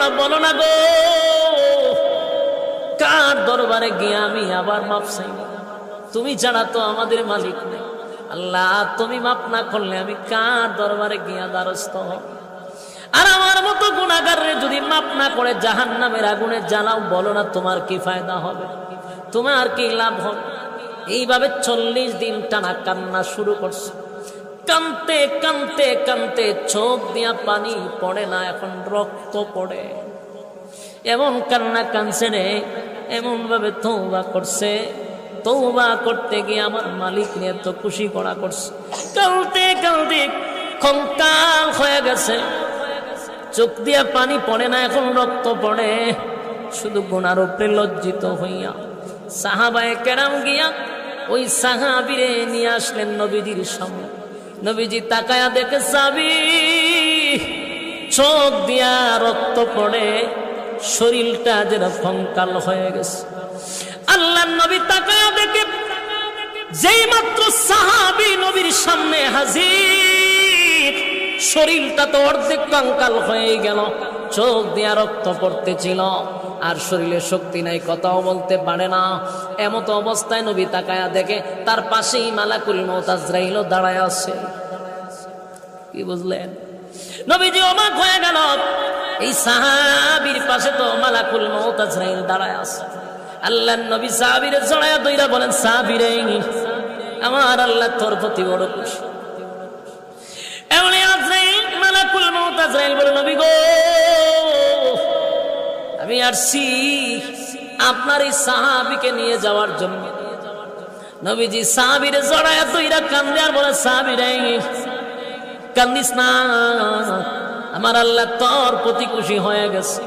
আল্লাহ বলো না গো, কার দরবারে গিয়ে আমি আবার মাপ চাই? তুমি ছাড়া তো আমাদের মালিক নেই। আল্লাহ তুমি মাপ না করলে আমি কার দরবারে গিয়া দ্বারস্থ হব? আর আমার মতো গুনাহগারে যদি মাপ না করে জাহান্নামের আগুনে জ্বালাও, বলো না তোমার কি ফায়দা হবে, তোমার কি লাভ হবে? এইভাবে 40 দিন টানা কান্না শুরু করছে। কানতে কানতে কানতে চোখ দিয়া পানি পড়ে না, এখন রক্ত পড়ে। এমন কান্না কানছে রে, এমন ভাবে তওবা করছে, তওবা করতে গিয়ে আমার মালিক নিয়ে তো খুশি করা করছে। কালতে কালতে কঙ্কাল হয়ে গেছে, চোখ দিয়া পানি পড়ে না, এখন রক্ত পড়ে। শুধু গুনার উপরে লজ্জিত হইয়া সাহাবায়ে কেরাম গিয়া ওই সাহাবীরে নিয়ে আসলেন নবীজির সামনে। নবীজি তাকায়া দেখে সাহাবী চোখ দিয়া রক্ত পড়ে, শরীরটা যেন কঙ্কাল হয়ে গেছে। আল্লাহর নবী তাকায়া দেখে যেই মাত্র সাহাবী নবীর সামনে হাজির, শরীরটা তো অর্ধেক কঙ্কাল হয়ে গেল, চোখ দিয়া রক্ত পড়তেছিল, আর শরীরে শক্তি নাই, কথাও বলতে পারে না। এমত অবস্থায় নবী তাকায়া দেখে তার পাশেই মালাকুল মউত আজরাইল দাঁড়ায় আছে। কি বুঝলেন? নবীজি অবাক হয়ে গেল, এই সাহাবীর পাশে তো মালাকুল মউত আজরাইল দাঁড়ায় আছে। আল্লাহর নবী সাহাবীরে জড়ায়া ধইরা বলেন, সাহাবীরে আমার আল্লাহ তোর প্রতি বড় খুশি। এমন আজরাইল মালাকুল মউত আজরাইল বলে, নবী গো আমি আসছি আপনার এই সাহাবীকে নিয়ে যাওয়ার জন্য। নবীজি সাহাবীরে জড়ায়া ধইরা কান্দে আর বলে, সাহাবীরে কান্দিস না, আমার আল্লাহ তোর প্রতি খুশি হয়ে গেছে।